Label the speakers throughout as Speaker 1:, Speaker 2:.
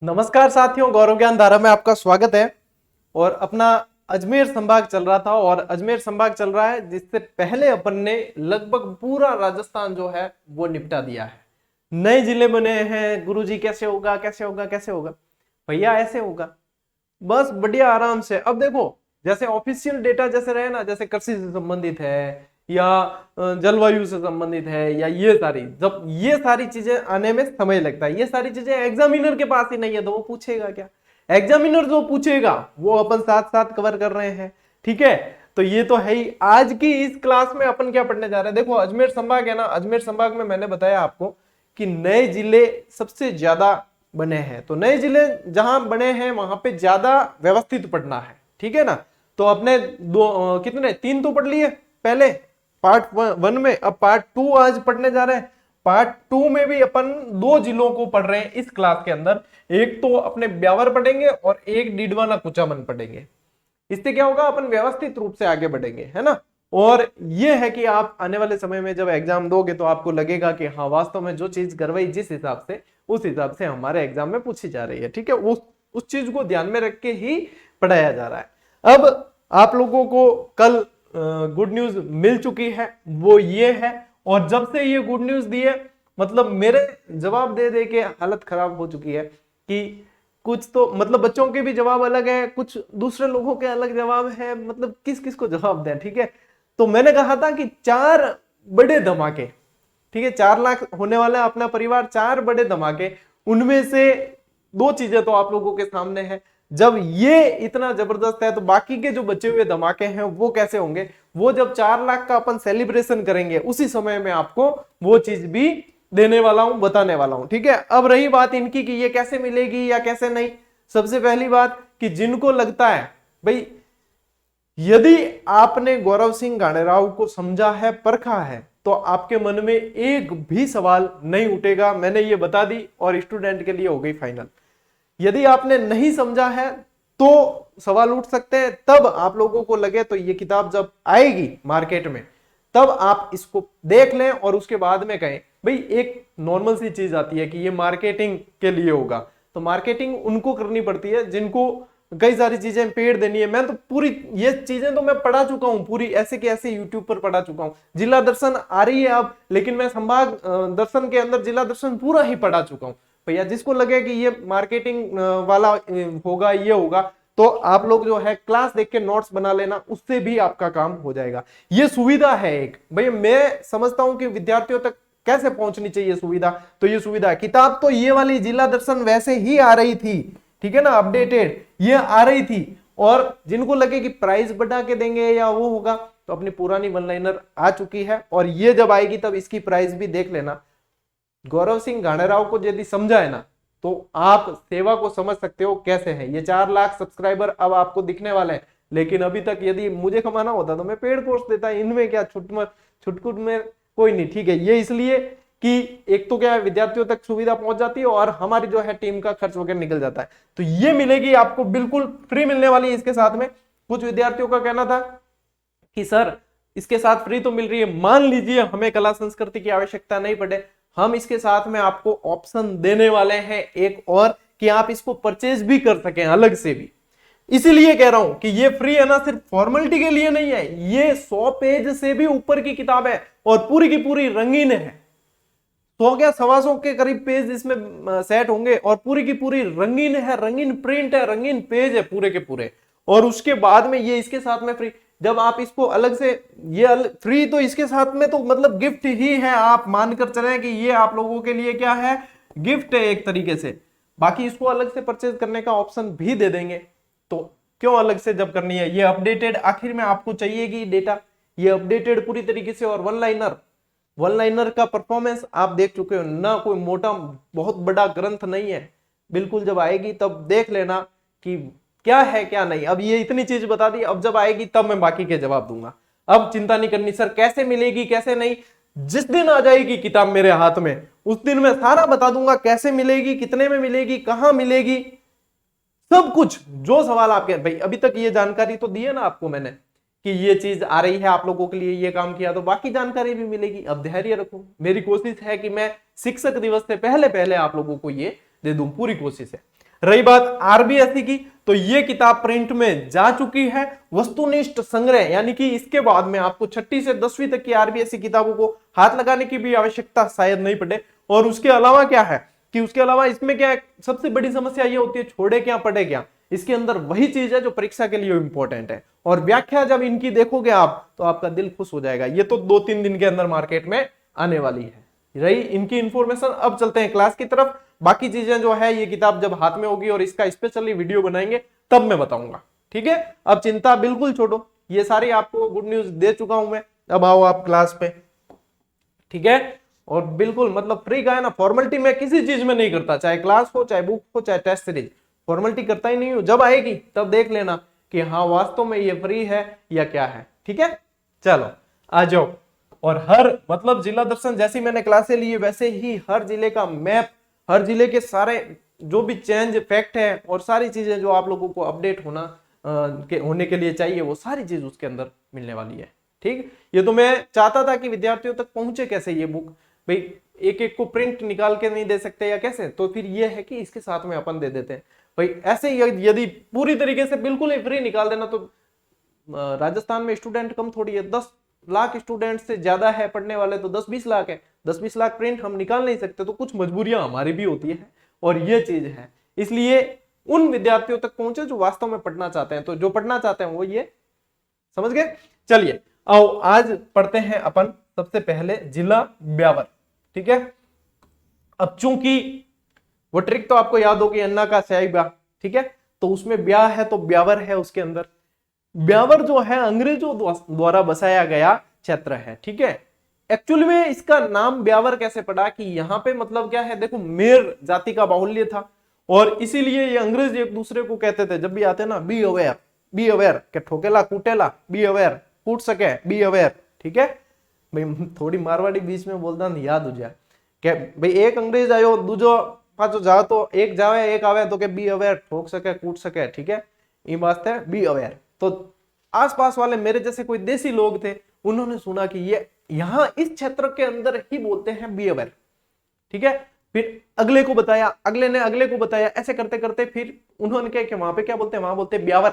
Speaker 1: नमस्कार साथियों, गौरव ज्ञान धारा में आपका स्वागत है। और अपना अजमेर संभाग चल रहा था और अजमेर संभाग चल रहा है, जिससे पहले अपन ने लगभग पूरा राजस्थान जो है वो निपटा दिया है। नए जिले बने हैं। गुरुजी कैसे होगा कैसे होगा कैसे होगा? भैया ऐसे होगा, बस बढ़िया आराम से। अब देखो, जैसे ऑफिशियल डेटा जैसे रहे ना, जैसे कृषि से संबंधित है या जलवायु से संबंधित है, या ये सारी, जब ये सारी चीजें आने में समय लगता है, ये सारी चीजें एग्जामिनर के पास ही नहीं है, तो वो पूछेगा क्या? एग्जामिनर जो पूछेगा वो अपन साथ साथ कवर कर रहे हैं। ठीक है, तो ये तो है ही। आज की इस क्लास में अपन क्या पढ़ने जा रहे हैं? देखो, अजमेर संभाग है ना, अजमेर संभाग में मैंने बताया आपको कि नए जिले सबसे ज्यादा बने हैं। तो नए जिले जहां बने हैं वहां पे ज्यादा व्यवस्थित पढ़ना है। ठीक है ना? तो अपने दो कितने 3 तो पढ़ लिए पहले पार्ट 1 में। अब पार्ट 2 आज पढ़ने जा रहे हैं। पार्ट 2 में भी अपन 2 जिलों को पढ़ रहे हैं इस क्लास के अंदर। एक तो अपने ब्यावर पढ़ेंगे और एक डीडवाना कुचामन पढ़ेंगे। इससे क्या होगा, अपन व्यवस्थित रूप से आगे बढ़ेंगे, है ना? और ये है कि आप आने वाले समय में जब एग्जाम दोगे तो आपको लगेगा कि हाँ, वास्तव में जो चीज करवाई जिस हिसाब से, उस हिसाब से हमारे एग्जाम में पूछी जा रही है। ठीक है, उस चीज को ध्यान में रख के ही पढ़ाया जा रहा है। अब आप लोगों को कल गुड न्यूज मिल चुकी है, वो ये है। और जब से ये गुड न्यूज दी है, मतलब मेरे जवाब दे दे के हालत खराब हो चुकी है कि कुछ तो मतलब बच्चों के भी जवाब अलग है, कुछ दूसरे लोगों के अलग जवाब है, मतलब किस किस को जवाब दें। ठीक है, तो मैंने कहा था कि 4 बड़े धमाके, ठीक है, 4 लाख होने वाला है अपना परिवार, 4 बड़े धमाके, उनमें से 2 चीजें तो आप लोगों के सामने है। जब ये इतना जबरदस्त है तो बाकी के जो बचे हुए धमाके हैं वो कैसे होंगे? वो जब 4 लाख का अपन सेलिब्रेशन करेंगे उसी समय में आपको वो चीज भी देने वाला हूं, बताने वाला हूं। ठीक है, अब रही बात इनकी कि ये कैसे मिलेगी या कैसे नहीं। सबसे पहली बात कि जिनको लगता है भाई, यदि आपने गौरव सिंह गाणेराव को समझा है, परखा है, तो आपके मन में एक भी सवाल नहीं उठेगा। मैंने ये बता दी और स्टूडेंट के लिए हो गई फाइनल। यदि आपने नहीं समझा है तो सवाल उठ सकते हैं। तब आप लोगों को लगे तो ये किताब जब आएगी मार्केट में तब आप इसको देख लें और उसके बाद में कहें। भाई, एक नॉर्मल सी चीज आती है कि ये मार्केटिंग के लिए होगा, तो मार्केटिंग उनको करनी पड़ती है जिनको कई सारी चीजें पेड़ देनी है। मैं तो पूरी ये चीजें तो मैं पढ़ा चुका हूं, पूरी ऐसे के ऐसे यूट्यूब पर पढ़ा चुका हूं। जिला दर्शन आ रही है अब, लेकिन मैं संभाग दर्शन के अंदर जिला दर्शन पूरा ही पढ़ा चुका हूं। भैया, जिसको लगे कि ये मार्केटिंग वाला होगा, ये होगा, तो आप लोग जो है क्लास देख के नोट्स बना लेना, उससे भी आपका काम हो जाएगा। ये सुविधा है एक। भैया, मैं समझता हूं कि विद्यार्थियों तक कैसे पहुंचनी चाहिए सुविधा, तो ये सुविधा है। किताब तो ये वाली जिला दर्शन वैसे ही आ रही थी, ठीक है ना, अपडेटेड ये आ रही थी। और जिनको लगे कि प्राइस बढ़ा के देंगे या वो होगा, तो अपनी पुरानी वन लाइनर आ चुकी है और ये जब आएगी तब इसकी प्राइस भी देख लेना। गौरव सिंह गाणेराव को यदि समझा है ना, तो आप सेवा को समझ सकते हो कैसे है। ये 4 लाख सब्सक्राइबर अब आपको दिखने वाले हैं, लेकिन अभी तक यदि मुझे कमाना होता तो मैं पेड कोर्स देता। इनमें क्या छुटकुट में कोई नहीं। ठीक है, ये इसलिए कि एक तो क्या है, विद्यार्थियों तक सुविधा पहुंच जाती है और हमारी जो है टीम का खर्च वगैरह निकल जाता है। तो ये मिलेगी आपको, बिल्कुल फ्री मिलने वाली है इसके साथ में। कुछ विद्यार्थियों का कहना था कि सर इसके साथ फ्री तो मिल रही है, मान लीजिए हमें कला संस्कृति की आवश्यकता नहीं पड़े, हम इसके साथ में आपको ऑप्शन देने वाले हैं एक और, कि आप इसको परचेज भी कर सकें अलग से भी। इसीलिए कह रहा हूं कि ये फ्री है ना, सिर्फ फॉर्मेलिटी के लिए नहीं है। ये 100 पेज से भी ऊपर की किताब है और पूरी की पूरी रंगीन है। 100 क्या 125 के करीब पेज इसमें सेट होंगे और पूरी की पूरी रंगीन है, रंगीन प्रिंट है, रंगीन पेज है पूरे के पूरे। और उसके बाद में ये इसके साथ में फ्री। जब आप इसको अलग से ये फ्री, तो इसके साथ में तो मतलब गिफ्ट ही है। आप मानकर चलें कि ये आप लोगों के लिए क्या है, गिफ्ट है एक तरीके से। बाकी इसको अलग से परचेज करने का ऑप्शन भी दे देंगे। तो क्यों अलग से जब करनी है? ये अपडेटेड आखिर में आपको चाहिएगी डेटा, ये अपडेटेड पूरी तरीके से। और वन लाइनर का परफॉर्मेंस आप देख चुके हो ना, कोई मोटा बहुत बड़ा ग्रंथ नहीं है। बिल्कुल जब आएगी तब देख लेना कि क्या है क्या नहीं। अब ये इतनी चीज बता दी, अब जब आएगी तब मैं बाकी के जवाब दूंगा। अब चिंता नहीं करनी सर कैसे मिलेगी कैसे नहीं। जिस दिन आ जाएगी किताब मेरे हाथ में उस दिन मैं सारा बता दूंगा, कैसे मिलेगी, कितने में मिलेगी, कहां मिलेगी, सब कुछ। जो सवाल आपके, भाई अभी तक ये जानकारी तो दी है ना आपको मैंने कि ये चीज आ रही है आप लोगों के लिए, ये काम किया, तो बाकी जानकारी भी मिलेगी। अब धैर्य रखो, मेरी कोशिश है कि मैं शिक्षक दिवस से पहले पहले आप लोगों को ये दे दूं, पूरी कोशिश है। रही बात आरबीएसई की, तो ये किताब प्रिंट में जा चुकी है। वस्तुनिष्ठ संग्रह यानी कि इसके बाद में आपको 6ठी से 10वीं तक की आरबीएसई किताबों को हाथ लगाने की भी आवश्यकता शायद नहीं पड़े। और उसके अलावा क्या है कि उसके अलावा इसमें क्या है, सबसे बड़ी समस्या ये होती है छोड़े क्या पढ़े क्या। इसके अंदर वही चीज है जो परीक्षा के लिए इंपॉर्टेंट है, और व्याख्या जब इनकी देखोगे आप तो आपका दिल खुश हो जाएगा। ये तो 2-3 दिन के अंदर मार्केट में आने वाली है। रही इनकी इंफॉर्मेशन, अब चलते हैं क्लास की तरफ। बाकी चीजें जो है ये किताब जब हाथ में होगी और इसका स्पेशली वीडियो बनाएंगे तब मैं बताऊंगा, ठीक है। अब चिंता बिल्कुल छोड़ो, ये सारी आपको गुड न्यूज दे चुका हूं मैं। अब आओ आप क्लास पे, ठीक है। और बिल्कुल मतलब फ्री का है ना, फॉर्मेलिटी मैं किसी चीज में नहीं करता, चाहे क्लास हो, चाहे बुक हो, चाहे टेस्ट सीरीज, फॉर्मेलिटी करता ही नहीं हूं। जब आएगी तब देख लेना कि हाँ वास्तव में ये फ्री है या क्या है, ठीक है। चलो आ जाओ। और हर मतलब जिला दर्शन जैसी मैंने क्लासें ली है वैसे ही हर जिले का मैप, हर जिले के सारे जो भी चेंज फैक्ट है और सारी चीजें जो आप लोगों को अपडेट होने के लिए चाहिए वो सारी चीज उसके अंदर मिलने वाली है, ठीक। ये तो मैं चाहता था कि विद्यार्थियों तक पहुंचे कैसे ये बुक, भाई एक एक को प्रिंट निकाल के नहीं दे सकते या कैसे, तो फिर ये है कि इसके साथ में अपन दे देते हैं भाई। ऐसे यदि पूरी तरीके से बिल्कुल ही फ्री निकाल देना तो राजस्थान में स्टूडेंट कम थोड़ी है, 10 लाख स्टूडेंट से ज्यादा है पढ़ने वाले, तो 10-20 लाख है, 10-20 लाख प्रिंट हम निकाल नहीं सकते, तो कुछ मजबूरियां हमारी भी होती है और ये चीज है। इसलिए उन विद्यार्थियों तक पहुंचे जो वास्तव में पढ़ना चाहते हैं, तो जो पढ़ना चाहते हैं वो ये समझ गए। चलिए आओ आज पढ़ते हैं अपन सबसे पहले जिला ब्यावर, ठीक है। अब चूंकि वो ट्रिक तो आपको याद होगी अन्ना का स्याही ब्याह, ठीक है, तो उसमें ब्याह है तो ब्यावर है उसके अंदर। ब्यावर जो है अंग्रेजों द्वारा बसाया गया क्षेत्र है, ठीक है। एक्चुअली में इसका नाम ब्यावर कैसे पड़ा कि यहाँ पे मतलब क्या है, देखो मेर जाति का बाहुल्य था और इसीलिए ये अंग्रेज एक दूसरे को कहते थे जब भी आते ना, बी अवेयर, बी अवेयर के ठोकेला कूटेला, बी अवेयर कूट सके, बी अवेयर, ठीक है। भाई थोड़ी मारवाड़ी बीच में बोलता ना याद हो जाए क्या भाई, एक अंग्रेज आयो दूजो पांचो जाओ तो एक जावे एक आवे तो के बी अवेयर ठोक सके कूट सके, ठीक है। ये बात है बी अवेयर। तो आसपास वाले मेरे जैसे कोई देसी लोग थे, उन्होंने सुना कि ये यहां इस क्षेत्र के अंदर ही बोलते हैं बी अवेयर, ठीक है। फिर अगले को बताया, अगले ने अगले को बताया, ऐसे करते करते फिर उन्होंने क्या कि वहां पे क्या बोलते हैं, वहां बोलते हैं ब्यावर,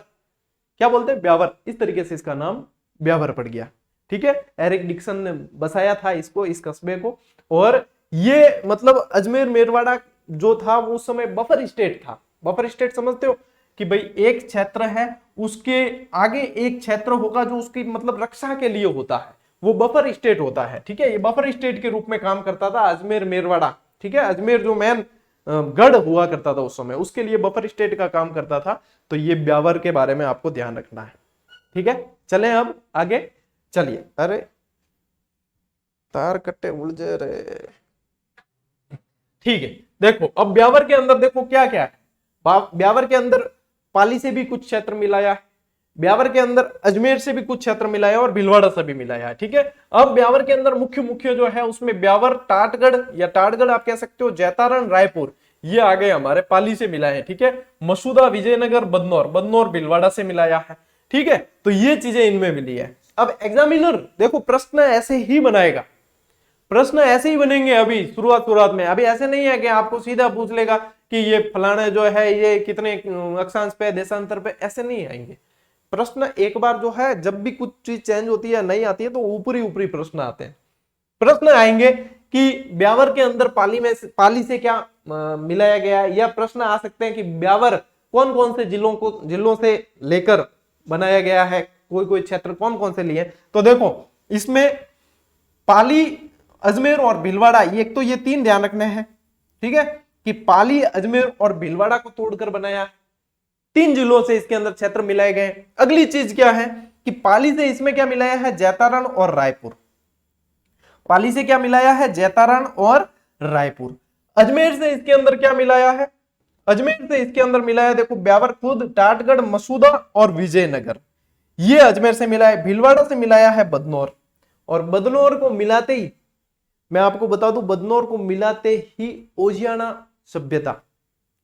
Speaker 1: क्या बोलते हैं ब्यावर। इस तरीके से इसका नाम ब्यावर पड़ गया, ठीक है। एरिक डिक्सन ने बसाया था इसको, इस कस्बे को। और ये मतलब अजमेर मेरवाड़ा जो था वो उस समय बफर स्टेट था। बफर स्टेट समझते हो कि भाई एक क्षेत्र है उसके आगे एक क्षेत्र होगा जो उसकी मतलब रक्षा के लिए होता है, वो बफर स्टेट होता है, ठीक है। ये बफर स्टेट के रूप में काम करता था अजमेर मेरवाड़ा, ठीक है। अजमेर जो मेन गढ़ हुआ करता था उस समय, उसके लिए बफर स्टेट का काम करता था। तो ये ब्यावर के बारे में आपको ध्यान रखना है, ठीक है। चलें अब आगे, चलिए। अरे तार कट्टे उलझे रहे, ठीक है। देखो अब ब्यावर के अंदर देखो क्या क्या है। ब्यावर के अंदर पाली से भी कुछ क्षेत्र मिलाया है, ब्यावर के अंदर अजमेर से भी कुछ क्षेत्र मिलाया और भीलवाड़ा से भी मिलाया है, ठीक है। अब ब्यावर के अंदर मुख्य मुख्य जो है उसमें ब्यावर, टाटगढ़ या टाटगढ़ आप कह सकते हो, जैतारण, रायपुर, ये आ गए हमारे पाली से मिला है, ठीक है। मसूदा, विजयनगर, बदनौर, बदनौर भीलवाड़ा से मिलाया है, ठीक है। तो ये चीजें इनमें मिली है। अब एग्जामिनर देखो प्रश्न ऐसे ही बनाएगा, प्रश्न ऐसे ही बनेंगे अभी शुरुआत में। अभी ऐसे नहीं है कि आपको सीधा पूछ लेगा कि ये फलाना जो है ये कितने अक्षांश पे, देशांतर पे, ऐसे नहीं आएंगे प्रश्न। एक बार जो है जब भी कुछ चीज चेंज होती है नहीं आती है तो ऊपरी ऊपरी प्रश्न आते हैं। प्रश्न आएंगे कि ब्यावर के अंदर पाली से क्या मिलाया गया, या प्रश्न आ सकते हैं कि ब्यावर कौन कौन से जिलों से लेकर बनाया गया है, कोई कोई क्षेत्र कौन कौन से लिए। तो देखो इसमें पाली, अजमेर और भीलवाड़ा, ये एक तो ये 3 ध्यान रखने हैं, ठीक है, कि पाली, अजमेर और भीलवाड़ा को तोड़कर बनाया, 3 जिलों से इसके अंदर क्षेत्र मिलाए गए। अगली चीज क्या है कि पाली से इसमें क्या मिलाया है, जैतारण और रायपुर। पाली से क्या मिलाया है, जैतारण और रायपुर। अजमेर से इसके अंदर क्या मिलाया है, अजमेर से इसके अंदर मिलाया देखो ब्यावर खुद, टाटगढ़, मसूदा और विजयनगर, ये अजमेर से मिला है। भीलवाड़ा से मिलाया है बदनौर, और बदनौर को मिलाते ही मैं आपको बता दूं, बदनौर को मिलाते ही ओजियाना सभ्यता,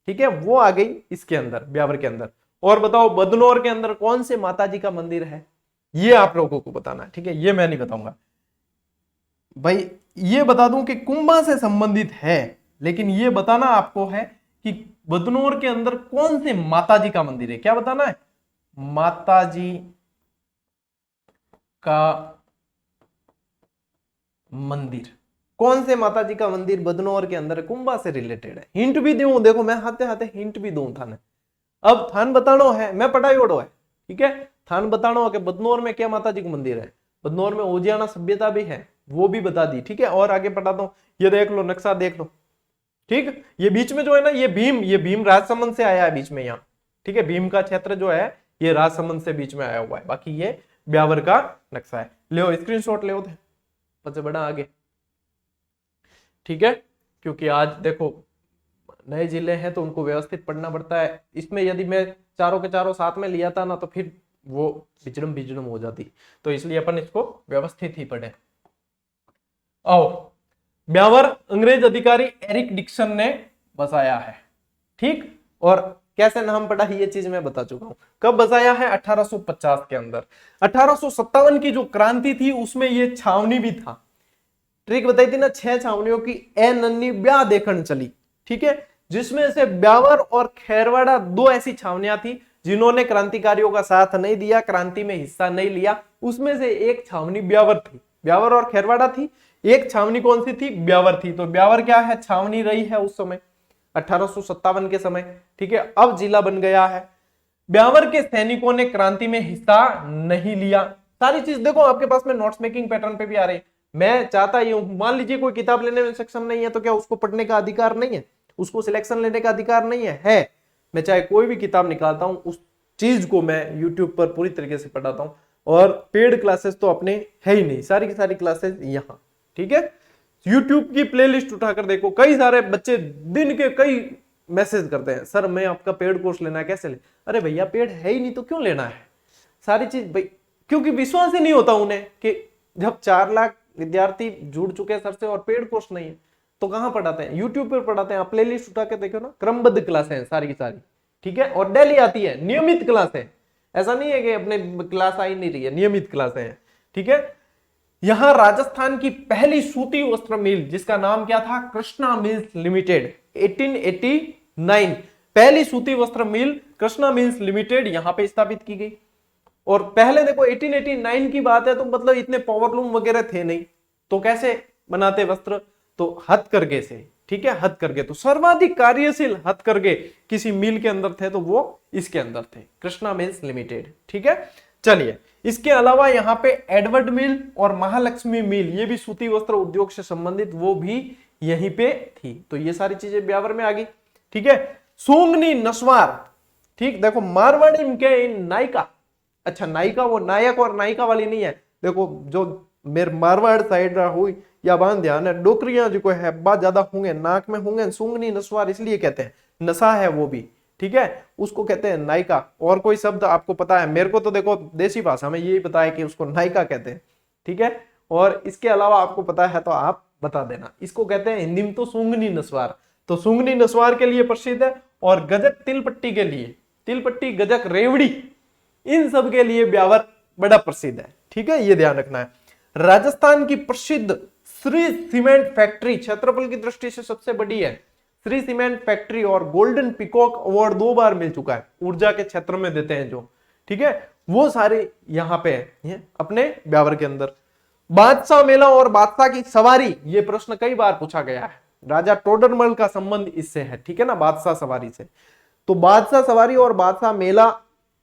Speaker 1: ठीक है, वो आ गई इसके अंदर, ब्यावर के अंदर। और बताओ बदनौर के अंदर कौन से माताजी का मंदिर है, ये आप लोगों को बताना है, ठीक है, ये मैं नहीं बताऊंगा भाई। ये बता दूं कि कुंभा से संबंधित है, लेकिन ये बताना आपको है कि बदनौर के अंदर कौन से माता जी का मंदिर है? क्या बताना है? माता जी का मंदिर। कौन से माता जी का मंदिर बदनौर के अंदर कुंभा से रिलेटेड है? हिंट भी दूं, देखो मैं हाथे हाथे हिंट भी दूं थाने। अब थान बतानो है, मैं पढ़ाई ओढ़ो है, ठीक है। थान बतानो है कि बदनौर में क्या माता जी का मंदिर है। बदनौर में ओजियाना सभ्यता भी है, वो भी बता दी, ठीक है। और आगे बताता हूं, ये देख लो नक्शा देख लो, ठीक। ये बीच में जो है ना, ये भीम राजसमंद से आया है बीच में यहाँ, ठीक है। भीम का क्षेत्र जो है ये राजसमंद से बीच में आया हुआ है, बाकी ये ब्यावर का नक्शा है। ले स्क्रीनशॉट ले सबसे बड़ा आगे, ठीक है। क्योंकि आज देखो नए जिले हैं तो उनको व्यवस्थित पढ़ना पड़ता है। इसमें यदि मैं चारों के चारों साथ में लिया था ना तो फिर वो बिजड़म बिजड़म हो जाती, तो इसलिए अपन इसको व्यवस्थित ही पढ़े। आओ, ब्यावर अंग्रेज अधिकारी एरिक डिक्सन ने बसाया है, ठीक। और कैसे नाम पड़ा ये चीज मैं बता चुका हूं। कब बसाया है? 1850 के अंदर। 1857 की जो क्रांति थी उसमें ये छावनी भी था। ट्रिक बताई थी ना, 6 छावनियों की ए नन्नी ब्याह देखन चली, ठीक है। जिसमें से ब्यावर और खैरवाड़ा 2 ऐसी छावनियां थी जिन्होंने क्रांतिकारियों का साथ नहीं दिया, क्रांति में हिस्सा नहीं लिया। उसमें से एक छावनी ब्यावर थी, ब्यावर और खैरवाड़ा थी। एक छावनी कौन सी थी? ब्यावर थी। तो ब्यावर क्या है? छावनी रही है उस समय 1857 के समय, ठीक है। अब जिला बन गया है। ब्यावर के सैनिकों ने क्रांति में हिस्सा नहीं लिया। सारी चीज देखो आपके पास में नोट्स मेकिंग पैटर्न पे भी आ रही है। मैं चाहता ही हूं, मान लीजिए कोई किताब लेने में सक्षम नहीं है तो क्या उसको पढ़ने का अधिकार नहीं है? उसको सिलेक्शन लेने का अधिकार नहीं है? मैं चाहे कोई भी किताब निकालता हूं, उस चीज को मैं यूट्यूब पर पूरी तरीके से पढ़ाता हूं। और पेड क्लासेस तो अपने है ही नहीं, सारी की सारी क्लासेस यहाँ, ठीक है। यूट्यूब की प्लेलिस्ट उठाकर देखो, कई सारे बच्चे दिन के कई मैसेज करते हैं, सर मैं आपका पेड कोर्स लेना है, कैसे ले? अरे भैया पेड है ही नहीं तो क्यों लेना है सारी चीज भाई? क्योंकि विश्वास ही नहीं होता उन्हें कि जब 4 लाख विद्यार्थी जुड़ चुके हैं सर से और पेड कोर्स नहीं है तो कहां पढ़ाते हैं? यूट्यूब पर पढ़ाते हैं। आप प्लेलिस्ट उठा के देखो ना, क्रमबद्ध क्लास है सारी की सारी, ठीक है। और डेली आती है, नियमित क्लास है, ऐसा नहीं है कि अपने क्लास आई नहीं रही है, नियमित क्लास है, ठीक है। यहां राजस्थान की पहली सूती वस्त्र मिल, जिसका नाम क्या था? कृष्णा मिल्स लिमिटेड, 1889 पहली सूती वस्त्र मिल कृष्णा मिल्स लिमिटेड यहां पे स्थापित की गई। और पहले देखो 1889 की बात है तो मतलब इतने पावरलूम वगैरह थे नहीं, तो कैसे बनाते वस्त्र? तो हथकरघे से, ठीक है, हथकरघे। तो सर्वाधिक कार्यशील हथकरघे किसी मिल के अंदर थे तो वो इसके अंदर थे, कृष्णा मिल्स लिमिटेड, ठीक है। चलिए, इसके अलावा यहाँ पे एडवर्ड मिल और महालक्ष्मी मिल, ये भी सूती वस्त्र उद्योग से संबंधित, वो भी यहीं पे थी। तो ये सारी चीजें ब्यावर में आ गई, ठीक है। सोंगनी नस्वार, ठीक, देखो मारवाड़ी के नायिका, अच्छा नायिका वो नायक और नायिका वाली नहीं है। देखो जो मेरे मारवाड़ साइड हुई या बांध ध्यान है, डोकरियां जो है बात ज्यादा होंगे, नाक में होंगे, सूंगनी नस्वार इसलिए कहते हैं, नशा है वो भी, ठीक है, उसको कहते हैं नायिका। और कोई शब्द आपको पता है? मेरे को तो देखो देसी भाषा में यही पता है कि उसको नायिका कहते हैं, ठीक है। और इसके अलावा आपको पता है तो आप बता देना। इसको कहते हैं हिंदी में तो सूंगनी नस्वार। तो सूंगनी नस्वार के लिए प्रसिद्ध है। और गजक तिलपट्टी के लिए, तिलपट्टी गजक रेवड़ी, इन सब के लिए ब्यावर बड़ा प्रसिद्ध है, ठीक है, ये ध्यान रखना है। राजस्थान की प्रसिद्ध श्री सीमेंट फैक्ट्री क्षेत्रफल की दृष्टि से सबसे बड़ी है, श्री सीमेंट फैक्ट्री, और गोल्डन पिकॉक अवार्ड 2 बार मिल चुका है, ऊर्जा के क्षेत्र में देते हैं जो, ठीक है, वो सारे यहाँ पे है अपने ब्यावर के अंदर। बादशाह मेला और बादशाह की सवारी, ये प्रश्न कई बार पूछा गया है, राजा टोडरमल का संबंध इससे है, ठीक है ना, बादशाह सवारी से। तो बादशाह सवारी और बादशाह मेला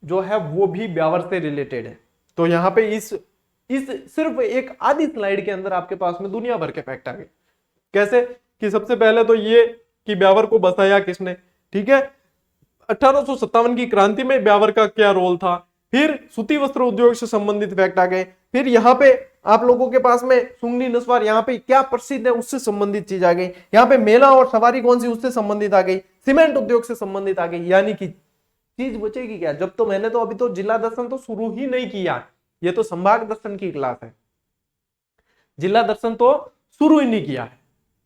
Speaker 1: जो है वो भी ब्यावर से रिलेटेड है। तो यहाँ पे इस सिर्फ एक आधी स्लाइड के अंदर आपके पास में दुनिया भर के फैक्ट आ गए। कैसे? कि सबसे पहले तो ये कि ब्यावर को बसाया किसने, ठीक है, 1857 की क्रांति में ब्यावर का क्या रोल था। फिर सूती वस्त्र उद्योग से संबंधित फैक्ट आ गए। फिर यहाँ पे आप लोगों के पास में सुंगनी नस्वार यहाँ पे क्या प्रसिद्ध है उससे संबंधित चीज आ गई। यहाँ पे मेला और सवारी कौन सी उससे संबंधित आ गई, सीमेंट उद्योग से संबंधित आ गई। यानी कि चीज बचेगी क्या? जब तो मैंने तो अभी तो जिला दर्शन तो शुरू ही नहीं किया, ये तो संभाग दर्शन की क्लास है, जिला दर्शन तो शुरू ही नहीं किया है,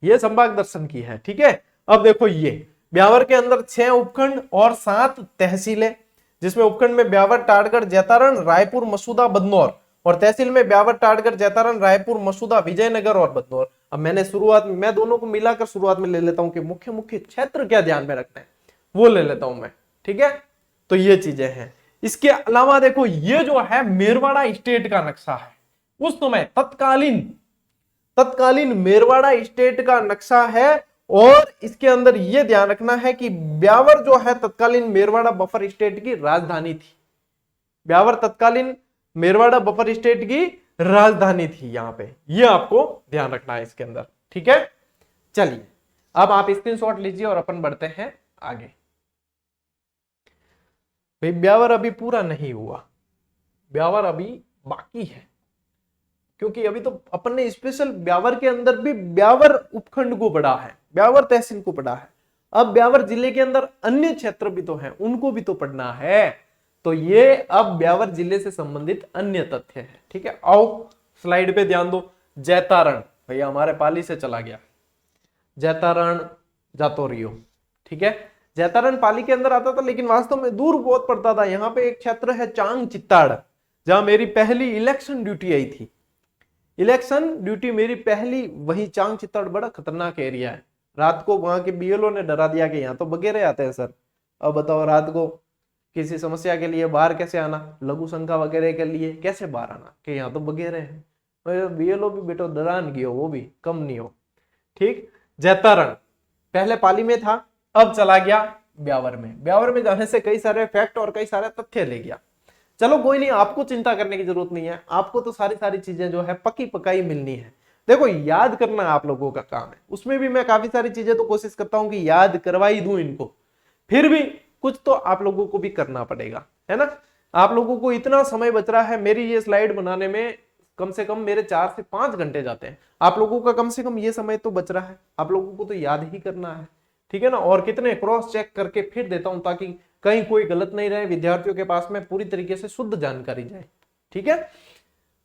Speaker 1: ये संभाग दर्शन की है, ठीक है। अब देखो ये ब्यावर के अंदर 6 उपखंड और 7 तहसीलें, जिसमें उपखंड में ब्यावर, टाटगढ़, जैतारण, रायपुर, मसूदा, बदनौर, और तहसील में ब्यावर, टाटगढ़, जैतारण, रायपुर, मसूदा, विजयनगर और बदनौर। अब मैंने शुरुआत में मैं दोनों को मिलाकर शुरुआत में ले लेता हूं कि मुख्य मुख्य क्षेत्र क्या ध्यान में रखना है। वो ले लेता हूं मैं, ठीक है। तो ये चीजें हैं। इसके अलावा देखो ये जो है मेरवाड़ा स्टेट का नक्शा है, उस समय तत्कालीन मेरवाड़ा स्टेट का नक्शा है। और इसके अंदर यह ध्यान रखना है कि ब्यावर जो है तत्कालीन मेरवाड़ा बफर स्टेट की राजधानी थी। ब्यावर तत्कालीन मेरवाड़ा बफर स्टेट की राजधानी थी यहां पे, यह आपको ध्यान रखना है इसके अंदर, ठीक है। चलिए अब आप स्क्रीनशॉट लीजिए और अपन बढ़ते हैं आगे। भाई ब्यावर अभी पूरा नहीं हुआ, ब्यावर अभी बाकी है, क्योंकि अभी तो अपन ने स्पेशल ब्यावर के अंदर भी ब्यावर उपखंड को पढ़ा है, ब्यावर तहसील को पढ़ा है। अब ब्यावर जिले के अंदर अन्य क्षेत्र भी तो हैं, उनको भी तो पढ़ना है। तो ये अब ब्यावर जिले से संबंधित अन्य तथ्य है, ठीक है। आओ स्लाइड पे ध्यान दो। जैतारण भैया हमारे पाली से चला गया, जैतारण जातोरियो, ठीक है। जैतारण पाली के अंदर आता था, लेकिन वास्तव में दूर बहुत पड़ता था। यहाँ पे एक क्षेत्र है चांग चित्ताड़, जहां मेरी पहली इलेक्शन ड्यूटी आई थी। इलेक्शन ड्यूटी मेरी पहली वही चांग चित्ताड़, बड़ा खतरनाक एरिया है। रात को वहां के बीएलओ ने डरा दिया कि यहाँ तो बगेरे आते हैं सर। अब बताओ रात को किसी समस्या के लिए बाहर कैसे आना, लघु शंका वगैरह के लिए कैसे बाहर आना, कि यहाँ तो बगेरे हैं। बीएलओ भी बेटो डरान गयो, वो भी कम नहीं हो, ठीक। जैतारण पहले पाली में था, अब चला गया ब्यावर में। ब्यावर में जाने से कई सारे फैक्ट और कई सारे तथ्य ले गया। चलो कोई नहीं, आपको चिंता करने की जरूरत नहीं है, आपको तो सारी चीजें जो है पक्की पकाई मिलनी है। देखो याद करना आप लोगों का काम है, उसमें भी मैं काफी सारी चीजें तो कोशिश करता हूं कि याद करवाई दूं इनको, फिर भी कुछ तो आप लोगों को भी करना पड़ेगा, है ना। आप लोगों को इतना समय बच रहा है, मेरी ये स्लाइड बनाने में कम से कम मेरे 4 से 5 घंटे जाते हैं। आप लोगों का कम से कम ये समय तो बच रहा है, आप लोगों को तो याद ही करना है, ठीक है ना। और कितने क्रॉस चेक करके फिर देता हूं, ताकि कहीं कोई गलत नहीं रहे, विद्यार्थियों के पास में पूरी तरीके से शुद्ध जानकारी जाए, ठीक है।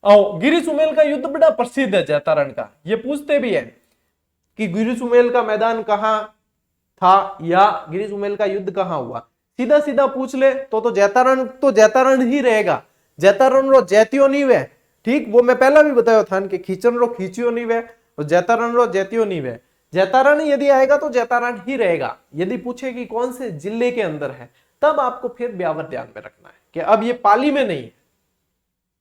Speaker 1: आओ, गिरी सुमेल का युद्ध बड़ा प्रसिद्ध है जैतारण का। ये पूछते भी है कि गिरी सुमेल का मैदान कहां था या गिरी सुमेल का युद्ध कहां हुआ। सीधा सीधा पूछ ले तो जैतारण ही रहेगा। जैतारण रो जैतियो नहीं वे, ठीक। वो मैं पहला भी बताया था कि खींचन रो खींचियो नहीं वे, जैतारण रो जैतियो नहीं वे। जैतारण यदि आएगा तो जैतारण ही रहेगा। यदि पूछे कि कौन से जिले के अंदर है, तब आपको फिर ब्यावर ध्यान में रखना है कि अब ये पाली में नहीं है।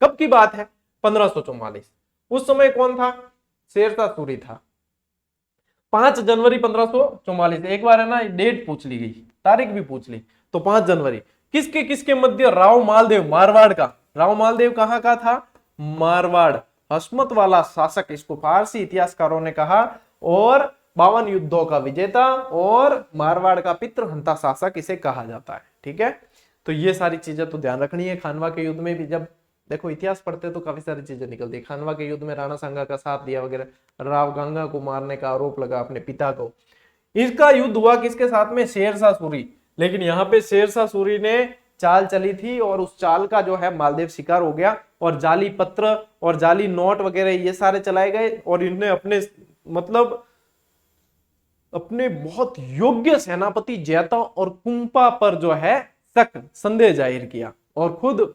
Speaker 1: कब की बात है? 1544। उस समय कौन था? शेरशाह सूरी था। 5 जनवरी 1544। एक बार है ना डेट पूछ ली गई, तारीख भी पूछ ली, तो 5 जनवरी किसके किसके मध्य? राव मालदेव, मारवाड़ का। राव मालदेव कहां का था? मारवाड़। हसमत वाला शासक, इसको फारसी इतिहासकारों ने कहा, और 52 युद्धों का विजेता और मारवाड़ का पितृहंता शासक इसे कहा जाता है, ठीक है। तो ये सारी चीजें तो ध्यान रखनी है। खानवा के युद्ध में भी जब देखो इतिहास पढ़ते तो काफी सारी चीजें निकलती है। खानवा के युद्ध में राणा सांगा का साथ दिया वगैरह, राव गंगा को मारने का आरोप लगा अपने पिता को। इसका युद्ध हुआ किसके साथ में? शेरशाह सूरी। लेकिन यहाँ पे शेरशाह सूरी ने चाल चली थी और उस चाल का जो है मालदेव शिकार हो गया, और जाली पत्र और जाली नोट वगैरह ये सारे चलाए गए, और इन्हें अपने बहुत योग्य सेनापति जैता और कुंपा पर जो है शक संदेह जाहिर किया और खुद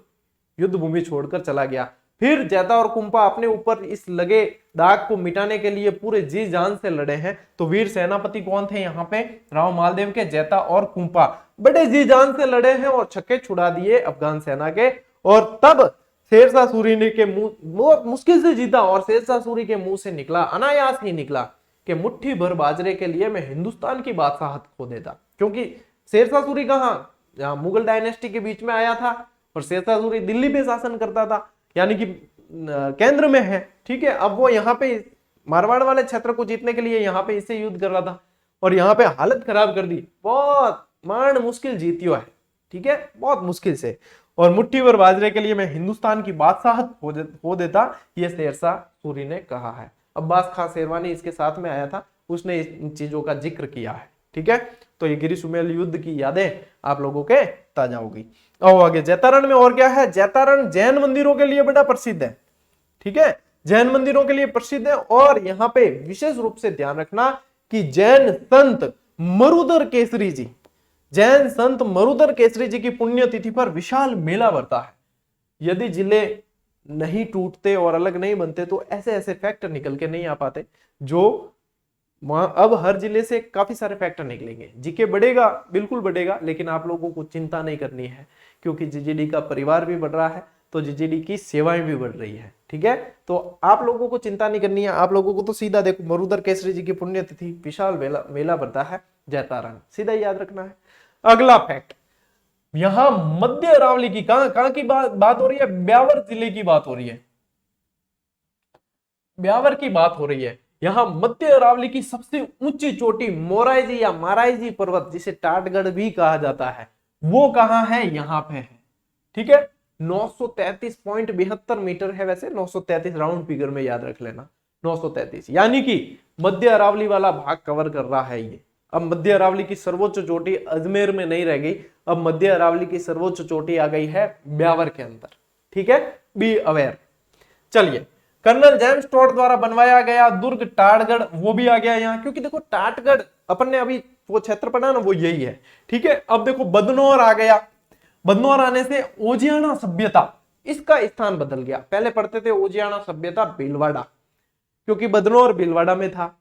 Speaker 1: युद्ध भूमि छोड़कर चला गया। फिर जैता और कुंपा अपने ऊपर इस लगे दाग को मिटाने के लिए पूरे जी जान से लड़े हैं। तो वीर सेनापति कौन थे यहाँ पे? राव मालदेव के जैता और कुंपा बड़े जी जान से लड़े हैं और छक्के छुड़ा दिए अफगान सेना के। और तब शेरशाह सूरी ने के मुंह बहुत मुश्किल से जीता, और शेरशाह सूरी के मुंह से निकला, अनायास ही निकला, कि मुट्ठी भर बाजरे के लिए मैं हिंदुस्तान की बादशाहत खो देता। क्योंकि शेरशाह सूरी कहाँ, मुगल डायनेस्टी के बीच में आया था, और शेरशाह सूरी दिल्ली पे शासन करता था, यानी कि केंद्र में है, ठीक है। अब वो यहाँ पे मारवाड़ वाले क्षेत्र को जीतने के लिए यहाँ पे इससे युद्ध कर रहा था, और यहाँ पे हालत खराब कर दी, बहुत मान मुश्किल जीतियो है, ठीक है, बहुत मुश्किल से। और मुट्ठी भर बाजरे के लिए मैं हिंदुस्तान की बादशाहत हो देता, ये शेरशाह सूरी ने कहा है। अब्बास खान शेरवानी इसके साथ में आया था, उसने इन चीजों का जिक्र किया है, ठीक है। तो ये गिरी सुमेल युद्ध की यादें आप लोगों के ताजा होगी। और आगे जैतारण में और क्या है? जैतारण जैन मंदिरों के लिए बड़ा प्रसिद्ध है, ठीक है, जैन मंदिरों के लिए प्रसिद्ध है। और यहाँ पे विशेष रूप से ध्यान रखना कि जैन संत मरुधर केसरी जी, जैन संत मरुधर केसरी जी की पुण्यतिथि पर विशाल मेला भरता है। यदि जिले नहीं टूटते और अलग नहीं बनते तो ऐसे ऐसे फैक्ट निकल के नहीं आ पाते जो वहां अब हर जिले से काफी सारे फैक्टर निकलेंगे। जीके बढ़ेगा, बिल्कुल बढ़ेगा, लेकिन आप लोगों को चिंता नहीं करनी है, क्योंकि जीजेडी का परिवार भी बढ़ रहा है, तो जीजेडी की सेवाएं भी बढ़ रही है। ठीक है, तो आप लोगों को चिंता नहीं करनी है। आप लोगों को तो सीधा देखो, मरुधर केसरी जी की पुण्यतिथि, विशाल मेला बढ़ता है जैतारण, सीधा याद रखना है। अगला फैक्ट, यहां मध्य अरावली की कहां की बात हो रही है? ब्यावर जिले की बात हो रही है, ब्यावर की बात हो रही है। यहां मध्य अरावली की सबसे ऊंची चोटी मोराईजी या माराईजी पर्वत, जिसे टाटगढ़ भी कहा जाता है, वो कहां है? यहां पे है। ठीक है, 933.72 मीटर है, वैसे 933 राउंड फिगर में याद रख लेना, 933, यानी कि मध्य अरावली वाला भाग कवर कर रहा है ये। अब मध्य अरावली की सर्वोच्च चोटी अजमेर में नहीं रह गई, अब मध्य अरावली की सर्वोच्च चोटी आ गई है ब्यावर के अंदर। ठीक है, बी अवेयर। चलिए, कर्नल जेम्स टॉड द्वारा बनवाया गया दुर्ग टाटगढ़, वो भी आ गया यहाँ, क्योंकि देखो टाटगढ़ अपन ने अभी वो क्षेत्र पढ़ा ना, वो यही है। ठीक है, अब देखो बदनौर आ गया, बदनौर आने से ओजियाना सभ्यता, इसका स्थान बदल गया। पहले पढ़ते थे ओजियाना सभ्यता भीलवाड़ा, क्योंकि बदनौर भीलवाड़ा में था।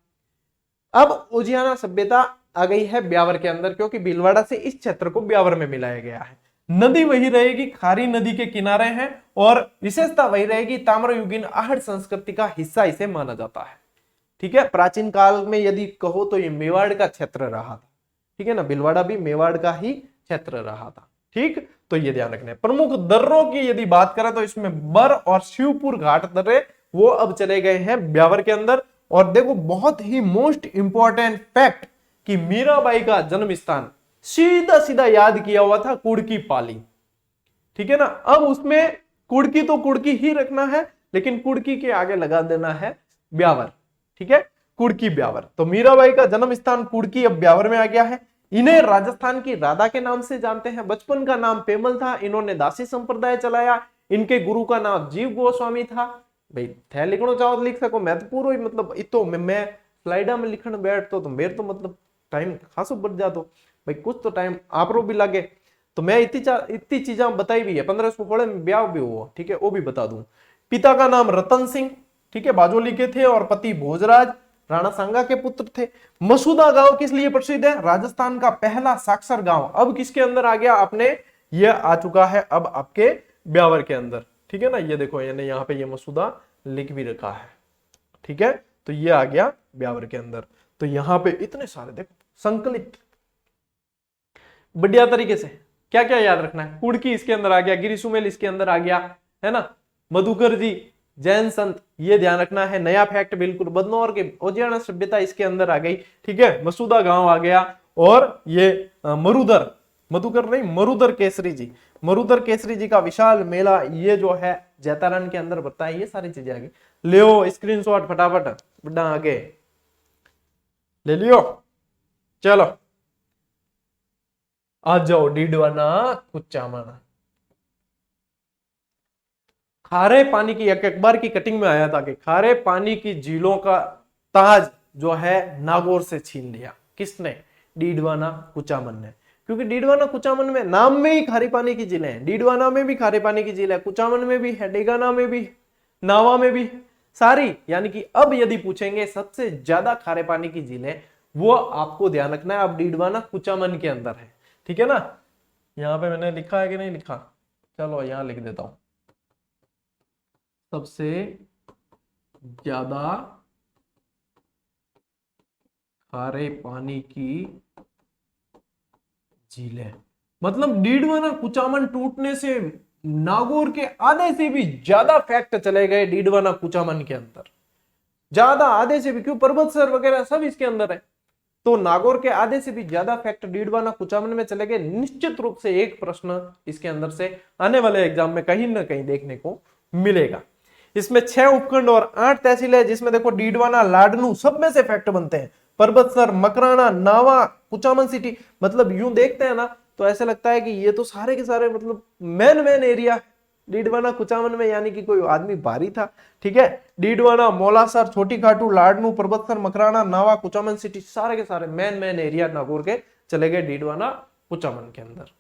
Speaker 1: अब ओजियाना सभ्यता आ गई है ब्यावर के अंदर, क्योंकि भीलवाड़ा से इस क्षेत्र को ब्यावर में मिलाया गया है। नदी वही रहेगी, खारी नदी के किनारे है, और विशेषता वही रहेगी, ताम्रयुगीन आहट संस्कृति का हिस्सा इसे माना जाता है। ठीक है, प्राचीन काल में यदि कहो तो ये मेवाड़ का क्षेत्र रहा था। ठीक है ना, भीलवाड़ा भी मेवाड़ का ही क्षेत्र रहा था। ठीक, तो ये ध्यान रखना है। प्रमुख दर्रों की यदि बात करें तो इसमें बर और शिवपुर घाट दर्रे, वो अब चले गए हैं ब्यावर के अंदर। और देखो बहुत ही मोस्ट इंपॉर्टेंट फैक्ट, कि मीराबाई का जन्म स्थान सीधा सीधा याद किया हुआ था कुड़की पाली। ठीक है ना, अब उसमें कुड़की तो कुड़की ही रखना है, लेकिन कुड़की के आगे लगा देना है ब्यावर। ठीक है, कुड़की ब्यावर। तो मीराबाई का जन्म स्थान कुड़की अब ब्यावर में आ गया है। इन्हें राजस्थान की राधा के नाम से जानते हैं। बचपन का नाम पेमल था, इन्होंने दासी संप्रदाय चलाया। इनके गुरु का नाम जीव गोस्वामी था। भाई थे लिखना चाहो तो लिख सको, मैं तो पूरा ही मतलब इतो मैं स्लाइडा में लिखने बैठता तो मेरे तो मतलब टाइम खासो बढ़ जातो, भाई कुछ तो टाइम आप रो भी लगे। तो मैं इतनी चीजें बताई भी है, 1516 में ब्याह भी हुआ। ठीक है, वो भी बता दूं। पिता का नाम रतन सिंह, ठीक है, बाजोली के थे, और पति भोजराज राणा सांगा के पुत्र थे। मसूदा गांव किस लिए प्रसिद्ध है? राजस्थान का पहला साक्षर गांव अब किसके अंदर आ गया? अपने ये आ चुका है अब आपके ब्यावर के अंदर। ठीक है ना, ये देखो यानी यहाँ पे ये मसूदा लिख भी रखा है। ठीक है, तो ये आ गया ब्यावर के अंदर। तो यहाँ पे इतने सारे देखो संकलित बढ़िया तरीके से, क्या क्या याद रखना है? कुड़की इसके अंदर आ गया, गिरिसुमेल इसके अंदर आ गया, है ना, मधुकर जी, जैन संत, ये ध्यान रखना है। नया फैक्ट बिल्कुल, बदनौर के ओजियाना सभ्यता इसके अंदर आ गई। ठीक है, मसूदा गांव आ गया, और ये मरुधर, मधुकर नहीं, मरुधर केसरी जी, मरुधर केसरी जी का विशाल मेला, ये जो है जैतारण के अंदर बनता है। ये सारी चीजें आ गई। लियो स्क्रीनशॉट फटाफट, बड़ा आगे ले लियो। चलो आ जाओ, डीडवाना कुचामन। खारे पानी की, एक बार की कटिंग में आया था कि खारे पानी की झीलों का ताज जो है नागौर से छीन लिया। किसने? डीडवाना कुचामन ने। क्योंकि डीडवाना कुचामन में नाम में ही खारे पानी की झीलें हैं। डीडवाना में भी खारे पानी की झील है, कुचामन में भी है, डेगाना में भी, नावा में भी, सारी। यानी कि अब यदि पूछेंगे सबसे ज्यादा खारे पानी की झीलें, वो आपको ध्यान रखना है अब डीडवाना कुचामन के अंदर है। ठीक है ना, यहाँ पे मैंने लिखा है कि नहीं लिखा? चलो यहां लिख देता हूं, सबसे ज्यादा खारे पानी की झीलें, मतलब डीडवाना कुचामन टूटने से नागौर के आधे से भी ज्यादा फैक्ट चले गए डीडवाना कुचामन के अंदर। ज्यादा, आधे से भी, क्यों, पर्वत सर वगैरह सब इसके अंदर है। तो नागौर के आधे से भी ज्यादा फैक्ट डीडवाना कुचामन में चले गए। निश्चित रूप से एक प्रश्न इसके अंदर से आने वाले एग्जाम में कहीं ना कहीं देखने को मिलेगा। इसमें 6 उपखंड और 8 तहसील है, जिसमें देखो डीडवाना, लाडनू, सब में से फैक्ट बनते हैं। पर्वतसर, मकराना, नावा, कुचामन सिटी, मतलब यूं देखते हैं ना तो ऐसा लगता है कि ये तो सारे के सारे मतलब मेन एरिया डीडवाना कुचामन में, यानी कि कोई आदमी भारी था। ठीक है, डीडवाना, मौलासर, छोटी खाटू, लाडनू, पर्वतसर, मकराना, नावा, कुचामन सिटी, सारे के सारे मेन एरिया नागौर के चले गए डीडवाना कुचामन के अंदर।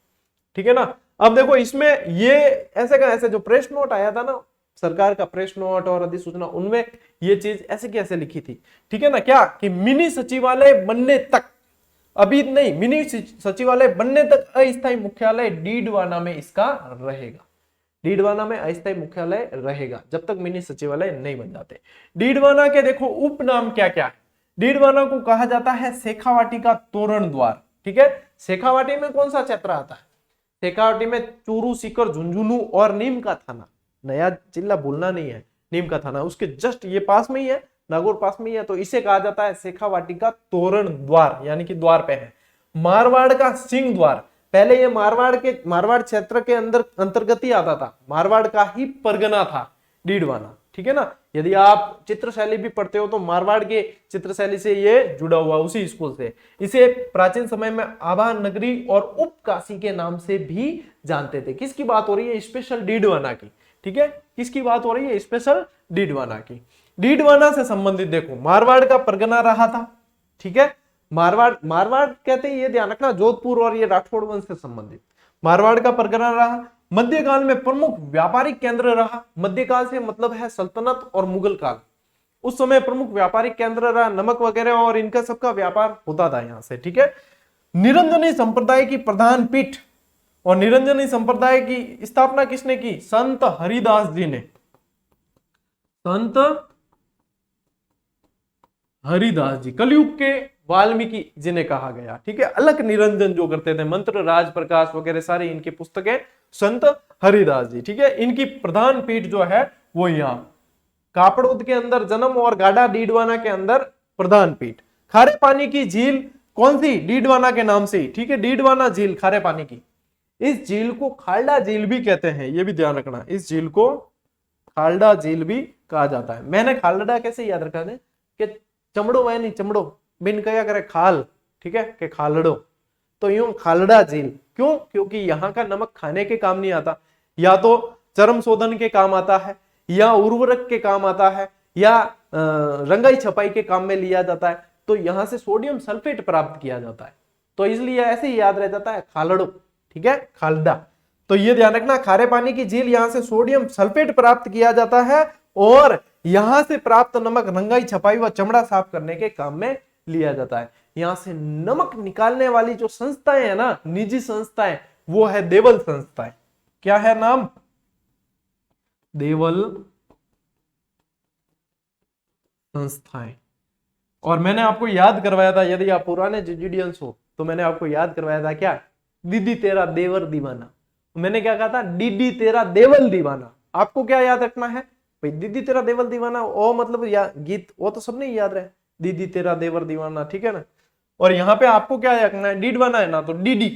Speaker 1: ठीक है ना, अब देखो इसमें ये ऐसे का ऐसे जो प्रेस नोट आया था ना, सरकार का प्रेस नोट और अधिसूचना, उनमें ये चीज ऐसे की ऐसे लिखी थी, ठीक है ना, क्या कि मिनी सचिवालय बनने तक, अभी नहीं, मिनी सचिवालय बनने तक अस्थायी मुख्यालय डीडवाना में इसका रहेगा। डीडवाना में अस्थायी मुख्यालय रहेगा जब तक मिनी सचिवालय नहीं बन जाते। डीडवाना के देखो उपनाम क्या क्या है। डीडवाना को कहा जाता है शेखावाटी का तोरण द्वार, ठीक है। शेखावाटी में कौन सा क्षेत्र आता है? शेखावाटी में चूरू, सीकर, झुंझुनू और नीम का थाना, नया जिला भूलना नहीं है, नीम का थाना उसके जस्ट ये पास में ही है, नागौर पास में ही है, तो इसे कहा जाता है शेखावाटी का तोरण द्वार, यानी कि द्वार पे है। मारवाड़ का सिंह द्वार, पहले ये मारवाड़ क्षेत्र के अंदर अंतर्गत ही आता था, मारवाड़ का ही परगना था डीडवाना, ठीक है ना। यदि आप चित्रशैली भी पढ़ते हो तो मारवाड़ के चित्रशैली से ये जुड़ा हुआ, उसी स्कूल से। इसे प्राचीन समय में आभा नगरी और उपकाशी के नाम से भी जानते थे। किसकी बात हो रही है? स्पेशल डीडवाना की, ठीक है। किसकी बात हो रही है? स्पेशल डीडवाना की। डीडवाना से संबंधित देखो मारवाड़ का परगना रहा था, ठीक है। मारवाड़ कहते हैं, ये ध्यान रखना, जोधपुर और ये राठौड़ वंश से संबंधित मारवाड़ का परगना रहा। मध्यकाल में प्रमुख व्यापारिक केंद्र रहा। मध्यकाल से मतलब है सल्तनत और मुगल काल। उस समय प्रमुख व्यापारिक केंद्र रहा, नमक वगैरह और इनका सबका व्यापार होता था यहां से, ठीक है। निरंजनी संप्रदाय की प्रधान पीठ, और निरंजनी संप्रदाय की स्थापना किसने की? संत हरिदास जी ने। संत हरिदास जी, कलयुग के वाल्मीकि जिन्हें कहा गया, ठीक है। अलग निरंजन जो करते थे, मंत्र, राज प्रकाश वगैरह सारी इनकी पुस्तकें, संत हरिदास जी, ठीक है। इनकी प्रधान पीठ जो है वो यहाँ कापड़ोद के अंदर जन्म और गाड़ा डीडवाना के अंदर प्रधान पीठ। खारे पानी की झील कौन सी? डीडवाना के नाम से, ठीक है। डीडवाना झील खारे पानी की, इस झील को खालडा झील भी कहते हैं, ये भी ध्यान रखना, इस झील को खालडा झील भी कहा जाता है। मैंने खालडा कैसे याद रखा है कि चमड़ो वह नहीं, चमड़ो बिन क्या करे खाल, ठीक है, कि खालड़ो, तो यूं खालडा झील। क्यों? क्योंकि यहाँ का नमक खाने के काम नहीं आता, या तो चर्म शोधन के काम आता है, या उर्वरक के काम आता है, या रंगाई छपाई के काम में लिया जाता है। तो यहाँ से सोडियम सल्फेट प्राप्त किया जाता है, तो इसलिए ऐसे ही याद रह जाता है खालड़ो, ठीक है, खालडा। तो ये ध्यान रखना, खारे पानी की झील, यहाँ से सोडियम सल्फेट प्राप्त किया जाता है, और यहां से प्राप्त नमक रंगाई छपाई व चमड़ा साफ करने के काम में लिया जाता है। यहां से नमक निकालने वाली जो संस्थाएं है ना, निजी संस्थाएं, वो है देवल संस्थाएं। क्या है नाम? देवल संस्थाएं। और मैंने आपको याद करवाया था, यदि आप पुराने जीजीडियंस हो तो मैंने आपको याद करवाया था क्या? दीदी तेरा देवर दीवाना। मैंने क्या कहा था? दीदी तेरा देवल दीवाना। आपको क्या याद रखना है भाई? दीदी तेरा देवल दीवाना, ओ मतलब गीत वो तो सबने याद रहे, दीदी तेरा देवर दीवाना, ठीक है ना। और यहाँ पे आपको क्या रखना है? डीडवाना है ना, तो डीडी,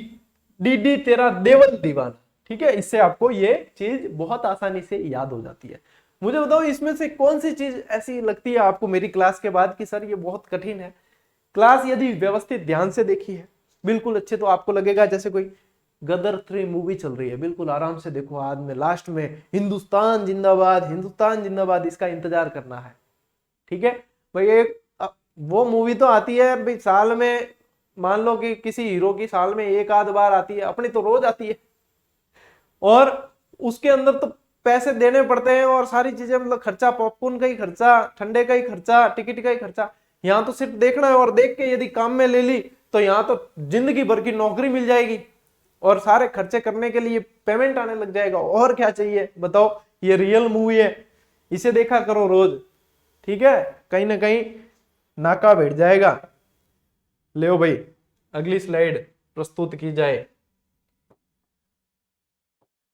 Speaker 1: डीडी तेरा देवल दीवाना, ठीक है। इससे आपको ये चीज बहुत आसानी से याद हो जाती है। मुझे बताओ इसमें से कौन सी चीज ऐसी लगती है आपको मेरी क्लास के बाद कि सर ये बहुत कठिन है? क्लास यदि व्यवस्थित ध्यान से देखी है बिल्कुल अच्छे, तो आपको लगेगा जैसे कोई गदर 3 मूवी चल रही है, बिल्कुल आराम से देखो। आज में लास्ट में हिंदुस्तान जिंदाबाद, हिंदुस्तान जिंदाबाद, इसका इंतजार करना है, ठीक है भाई। एक वो मूवी तो आती है भाई साल में, मान लो कि किसी हीरो की साल में एक आध बार आती है, अपनी तो रोज आती है, और उसके अंदर तो पैसे देने पड़ते हैं और सारी चीजें, मतलब खर्चा, पॉपकॉर्न का ही खर्चा, ठंडे का ही खर्चा, टिकट का ही खर्चा। यहाँ तो सिर्फ देखना है, और देख के यदि काम में ले ली तो यहाँ तो जिंदगी भर की नौकरी मिल जाएगी, और सारे खर्चे करने के लिए पेमेंट आने लग जाएगा। और क्या चाहिए बताओ? ये रियल मूवी है, इसे देखा करो रोज, ठीक है। कहीं ना कहीं नाका बैठ जाएगा। ले भाई अगली स्लाइड प्रस्तुत की जाए।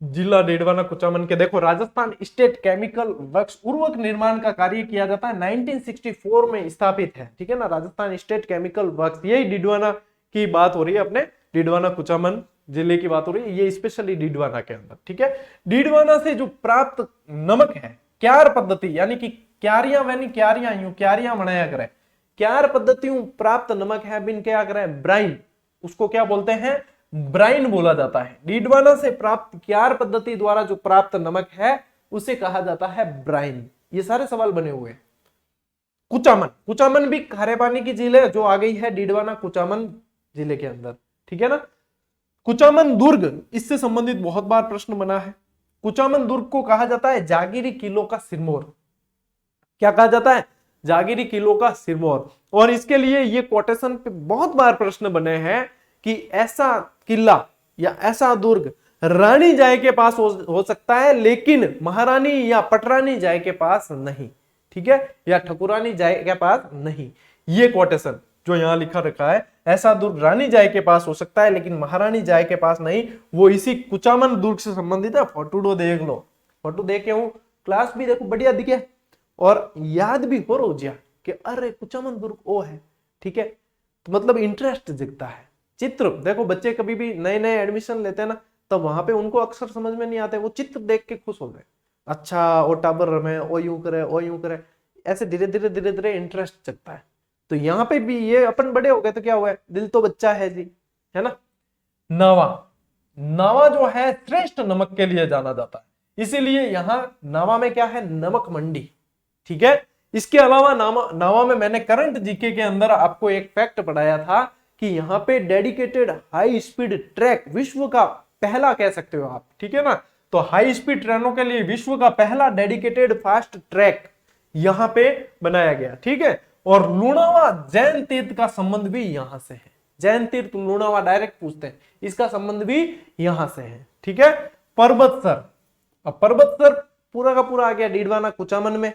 Speaker 1: जिला डीडवाना कुचामन के देखो, राजस्थान स्टेट केमिकल वर्क्स उर्वरक निर्माण का कार्य किया जाता है, 1964 में स्थापित है, ठीक है ना। राजस्थान स्टेट केमिकल वर्क्स, यही डीडवाना की बात हो रही है, अपने डीडवाना कुचामन जिले की बात हो रही है, ये स्पेशली डीडवाना के अंदर, ठीक है। डीडवाना से जो प्राप्त नमक है, क्यार पद्धति, यानी कि क्यारियां वैनी क्यारियां यूं क्यारियां बनाया करे, क्यार पद्धतियों प्राप्त नमक है, बिन क्या करे ब्राइन, उसको क्या बोलते हैं? ब्राइन बोला जाता है। डीडवाना से प्राप्त क्यार पद्धति द्वारा जो प्राप्त नमक है उसे कहा जाता है ब्राइन। ये सारे सवाल बने हुए हैं। कुचामन, कुचामन भी खारे पानी की झील है जो आ गई है डीडवाना कुचामन जिले के अंदर, ठीक है ना। कुचामन दुर्ग, इससे संबंधित बहुत बार प्रश्न बना है। कुचामन दुर्ग को कहा जाता है जागीरी किलों का सिरमौर। क्या कहा जाता है? जागीरी किलों का सिरमौर। और इसके लिए ये कोटेशन पे बहुत बार प्रश्न बने हैं कि ऐसा किला या ऐसा दुर्ग रानी जाय के पास हो सकता है, लेकिन महारानी या पटरानी जाय के पास नहीं, ठीक है, या ठकुरानी जाय के पास नहीं। ये कोटेशन जो यहां लिखा रखा है, ऐसा दुर्ग रानी जाय के पास हो सकता है लेकिन महारानी जाय के पास नहीं, वो इसी कुचामन दुर्ग से संबंधित है। फोटो देख लो, फोटो देख के हूं, क्लास भी देखो बढ़िया दिखे और याद भी हो रोजिया कि अरे कुचामन दुर्ग ओ है, ठीक है। तो मतलब इंटरेस्ट जगता है। चित्र देखो, बच्चे कभी भी नए नए एडमिशन लेते हैं ना, तब वहां पे उनको अक्सर समझ में नहीं आते, वो चित्र देख के खुश हो गए, अच्छा ओ टाबर रमे, ओ यूं करे, ओ यूं करे, ऐसे धीरे धीरे इंटरेस्ट जगता है। तो यहाँ पे भी ये अपन बड़े हो गए तो क्या हुआ है, दिल तो बच्चा है जी, है ना। नावा, नावा जो है श्रेष्ठ नमक के लिए जाना जाता है, इसीलिए यहाँ नावा में क्या है, नमक मंडी, ठीक है। इसके अलावा नावा में मैंने करंट जीके के अंदर आपको एक फैक्ट पढ़ाया था कि यहाँ पे डेडिकेटेड हाई स्पीड ट्रैक, विश्व का पहला कह सकते हो आप, ठीक है ना। तो हाई स्पीड ट्रेनों के लिए विश्व का पहला डेडिकेटेड फास्ट ट्रैक यहाँ पे बनाया गया, ठीक है। और लुणावा जैन तीर्थ का संबंध भी यहां से है, जैन तीर्थ लुणावा डायरेक्ट पूछते हैं, इसका संबंध भी यहां से है, ठीक है। पर्वतसर, अब पर्वतसर पूरा का पूरा आ गया डीडवाना कुचामन में,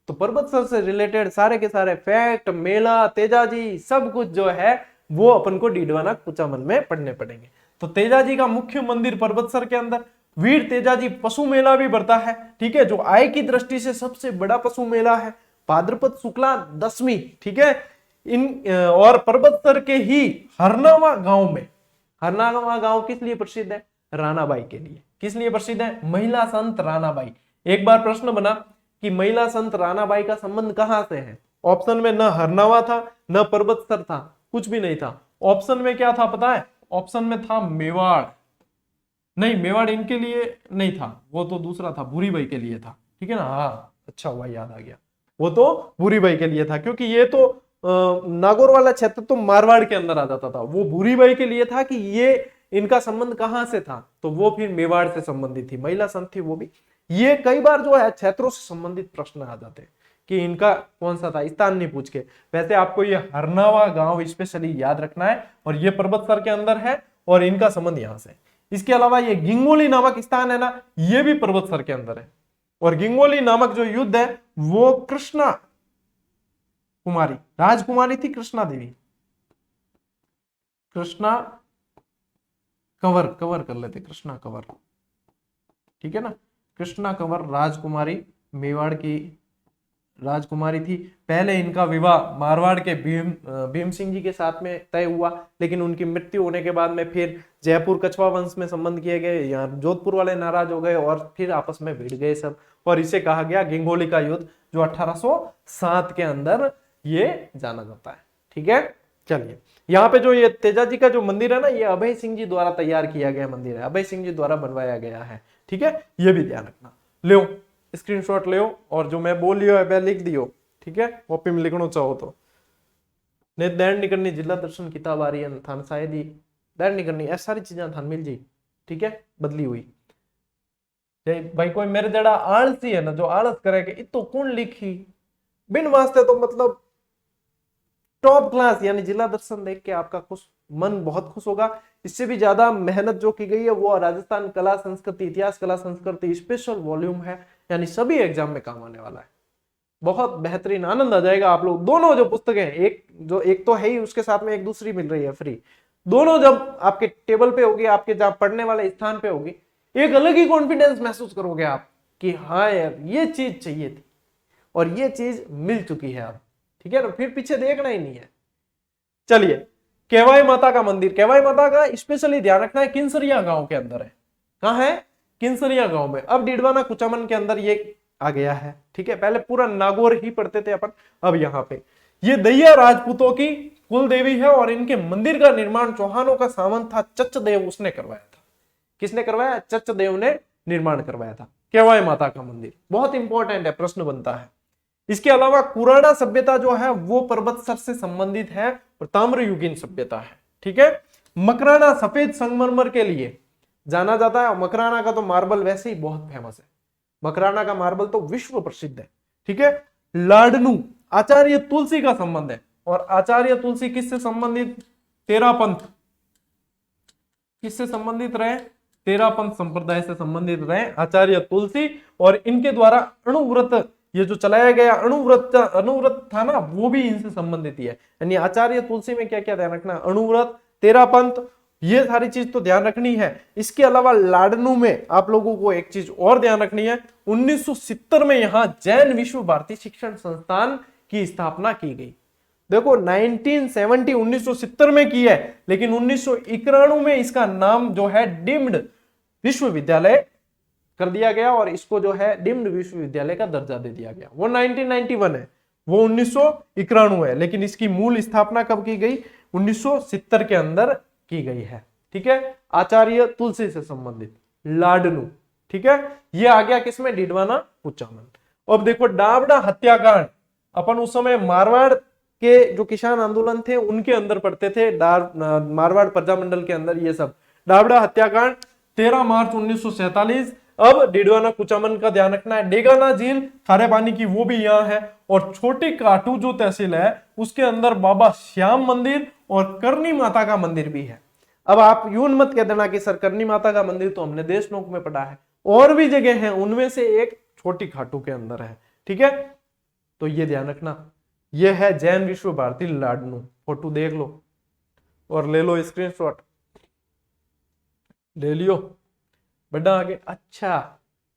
Speaker 1: तो पर्वतसर से रिलेटेड सारे के सारे फैक्ट, मेला, तेजाजी, सब कुछ जो है वो अपन को डीडवाना कुचामन में पढ़ने पड़ेंगे। तो तेजाजी का मुख्य मंदिर पर्वतसर के अंदर, वीर तेजाजी पशु मेला भी बढ़ता है, ठीक है, जो आय की दृष्टि से सबसे बड़ा पशु मेला है, भाद्रपद शुक्ला दशमी, ठीक है। और पर्वतसर के ही हरनावा गांव में, हरनावा गांव किस लिए प्रसिद्ध है, रानाबाई के लिए। किस लिए प्रसिद्ध है, महिला संत रानाबाई। एक बार प्रश्न बना कि महिला संत रानाबाई का संबंध कहां से है, ऑप्शन में न हरनावा था, न पर्वतसर था, कुछ भी नहीं था। ऑप्शन में क्या था पता है, ऑप्शन में था मेवाड़, नहीं मेवाड़ इनके लिए नहीं था, वो तो दूसरा था, भूरीबाई के लिए था, ठीक है ना। हाँ अच्छा हुआ याद आ गया, वो तो भूरीबाई के लिए था, क्योंकि ये तो नागौर वाला क्षेत्र तो मारवाड़ के अंदर आ जाता था, वो भूरीबाई के लिए था कि ये इनका संबंध कहां से था, तो वो फिर मेवाड़ से संबंधित थी, महिला संत थी वो भी। ये कई बार जो है क्षेत्रों से संबंधित प्रश्न आ जाते हैं कि इनका कौन सा था, स्थान नहीं पूछ के। वैसे आपको ये हरनावा गांव स्पेशली याद रखना है, और ये पर्वतसर के अंदर है और इनका संबंध यहां से। इसके अलावा ये गिंगोली नामक स्थान है ना, ये भी पर्वतसर के अंदर है, और गिंगोली नामक जो युद्ध है वो कृष्णा कुमारी, राजकुमारी थी कृष्णा देवी, कृष्णा कंवर, कवर कर लेते, कृष्णा कंवर, ठीक है ना। कृष्णा कंवर राजकुमारी, मेवाड़ की राजकुमारी थी। पहले इनका विवाह मारवाड़ के भीम सिंह जी के साथ में तय हुआ, लेकिन उनकी मृत्यु होने के बाद में फिर जयपुर कछवा वंश में संबंध किए गए, यहाँ जोधपुर वाले नाराज हो गए और फिर आपस में भिड़ गए सब, और इसे कहा गया गिंगोली का युद्ध, जो 1807 के अंदर ये जाना जाता है, ठीक है। चलिए, यहाँ पे जो ये तेजाजी का जो मंदिर है ना, ये अभय सिंह जी द्वारा तैयार किया गया मंदिर है, अभय सिंह जी द्वारा बनवाया गया है, ठीक है, ये भी ध्यान रखना। लो स्क्रीनशॉट ले, और जो मैं बोल लियो है लिख दियो, ठीक है, कॉपी में लिखना चाहो तो। नहीं दैर नहीं करनी, जिला दर्शन किताब आ रही है थान, शायद ही दैर नहीं करनी, ऐसी सारी चीजें थान मिल जी, ठीक है, बदली हुई। भाई कोई मेरे जड़ा आलसी है ना, जो आलस करे कि इतो कौन लिखी, बिन वास्ते तो मतलब टॉप क्लास, यानी जिला दर्शन देख के आपका खुश मन बहुत खुश होगा। इससे भी ज्यादा मेहनत जो की गई है वो राजस्थान कला संस्कृति, इतिहास कला संस्कृति स्पेशल वॉल्यूम है, यानी सभी एग्जाम में काम आने वाला है, बहुत बेहतरीन, आनंद आ जाएगा आप लोग। दोनों जो पुस्तकें, एक तो है ही, उसके साथ में एक दूसरी मिल रही है फ्री, दोनों जब आपके टेबल पे होगी, आपके जहां पढ़ने वाले स्थान पे होगी, एक अलग ही कॉन्फिडेंस महसूस करोगे आप कि हाँ यार ये चीज चाहिए थी और ये चीज मिल चुकी है अब, ठीक है ना, फिर पीछे देखना ही नहीं है। चलिए, केवाई माता का मंदिर, केवाई माता का स्पेशली ध्यान रखना है, किंसरिया गांव के अंदर है। कहां है, किंसरिया गांव में। अब डीडवाना कुचामन के अंदर ये आ गया है, ठीक है, पहले पूरा नागौर ही पढ़ते थे अपन, अब यहाँ पे ये दैया राजपूतों की कुल देवी है, और इनके मंदिर का निर्माण चौहानों का सामंत था चचदेव, उसने करवाया था। किसने करवाया, चचदेव ने निर्माण करवाया था केवाई माता का मंदिर, बहुत इंपॉर्टेंट है, प्रश्न बनता है। इसके अलावा कुराड़ा सभ्यता जो है वो पर्वतसर से संबंधित है और ताम्रयुगीन सभ्यता है, ठीक है। मकराना सफेद संगमरमर के लिए जाना जाता है। मकराना का तो मार्बल वैसे ही बहुत फेमस है, मकराना का मार्बल तो विश्व प्रसिद्ध है। ठीक है, लाडनू आचार्य तुलसी का संबंध है, और आचार्य तुलसी किससे संबंधित? तेरापंथ। किससे संबंधित रहे? तेरापंथ संप्रदाय से संबंधित रहे आचार्य तुलसी, और इनके द्वारा अणुव्रत ये जो चलाया गया अणुव्रत था ना, वो भी इनसे संबंधित ही है। यानी आचार्य तुलसी में क्या क्या ध्यान रखना? अणुव्रत, तेरापंथ, ये सारी चीज तो ध्यान रखनी है। इसके अलावा लाडनू में आप लोगों को एक चीज और ध्यान रखनी है, 1970 में यहां जैन विश्व भारती शिक्षण संस्थान की स्थापना की गई। देखो 1970 में की है, लेकिन 1991 में इसका नाम जो है डिम्ड विश्वविद्यालय कर दिया गया, और इसको जो है डिम्ड विश्वविद्यालय का दर्जा दे दिया गया। वो 1991 है, वो 1991 है, लेकिन इसकी मूल स्थापना कब की गई? 1970 के अंदर की गई है। ठीक है, आचार्य तुलसी से संबंधित लाडनू। ठीक है, ये आ गया किसमें? डिडवाना कुचामन। अब देखो डाबडा हत्याकांड, अपन उस समय मारवाड़ के जो किसान आंदोलन थे उनके अंदर पढ़ते थे, मारवाड़ प्रजामंडल के अंदर ये सब। डाबडा हत्याकांड 13 मार्च 1947। अब डिडवाना कुचामन का ध्यान रखना है। डेगाना झील खारे पानी की, वो भी यहाँ है। और छोटी काटू जो तहसील है उसके अंदर बाबा श्याम मंदिर और करनी माता का मंदिर भी है। अब आप यूं मत कह देना कि सर करनी माता का मंदिर तो हमने देशनोक में पढ़ा है, और भी जगह है, उनमें से एक छोटी खाटू के अंदर है। ठीक है, तो ये ध्यान रखना। ये है जैन विश्व भारती लाडनू। फोटो देख लो और ले लो स्क्रीनशॉट, ले लियो, बढ़ा आगे। अच्छा,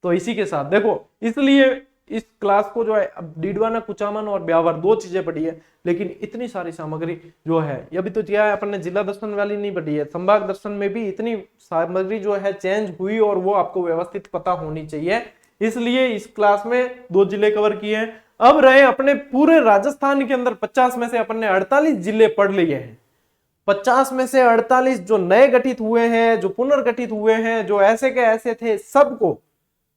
Speaker 1: तो इसी के साथ देखो, इसलिए इस क्लास को जो है, अब डिडवाना कुचामन और ब्यावर दो चीजें पढ़ी है, लेकिन इतनी सारी सामग्री जो है, अभी तो क्या है अपन ने जिला दर्शन वाली नहीं पढ़ी है, संभाग दर्शन में भी इतनी सामग्री जो है चेंज हुई, और वो आपको व्यवस्थित पता होनी चाहिए। इसलिए इस क्लास में 2 जिले कवर किए हैं। अब रहे अपने पूरे राजस्थान के अंदर 50 में से अपन ने 48 जिले पढ़ लिए हैं। 50 में से 48 जो नए गठित हुए हैं, जो पुनर्गठित हुए हैं, जो ऐसे के ऐसे थे, सबको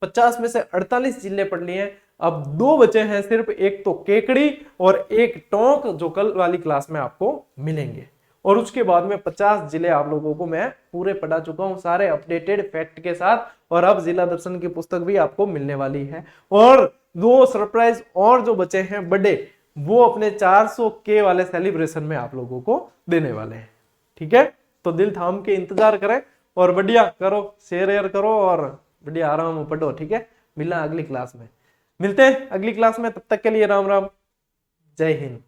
Speaker 1: 50 में से 48 जिले पढ़ लिए हैं। अब 2 बचे हैं सिर्फ, एक तो केकड़ी और एक टोंक, जो कल वाली क्लास में आपको मिलेंगे। और उसके बाद में 50 जिले आप लोगों को मैं पूरे पढ़ा चुका हूं, सारे अपडेटेड फैक्ट के साथ। और अब जिला दर्शन की पुस्तक भी आपको मिलने वाली है। और 2 सरप्राइज और जो बचे हैं बड़े, वो अपने 400K वाले सेलिब्रेशन में आप लोगों को देने वाले हैं। ठीक है, तो दिल थाम के इंतजार करें, और बढ़िया करो, शेयर करो, और बढ़िया आराम में पढ़ो। ठीक है, मिलना अगली क्लास में, मिलते हैं अगली क्लास में। तब तक के लिए राम राम, जय हिंद।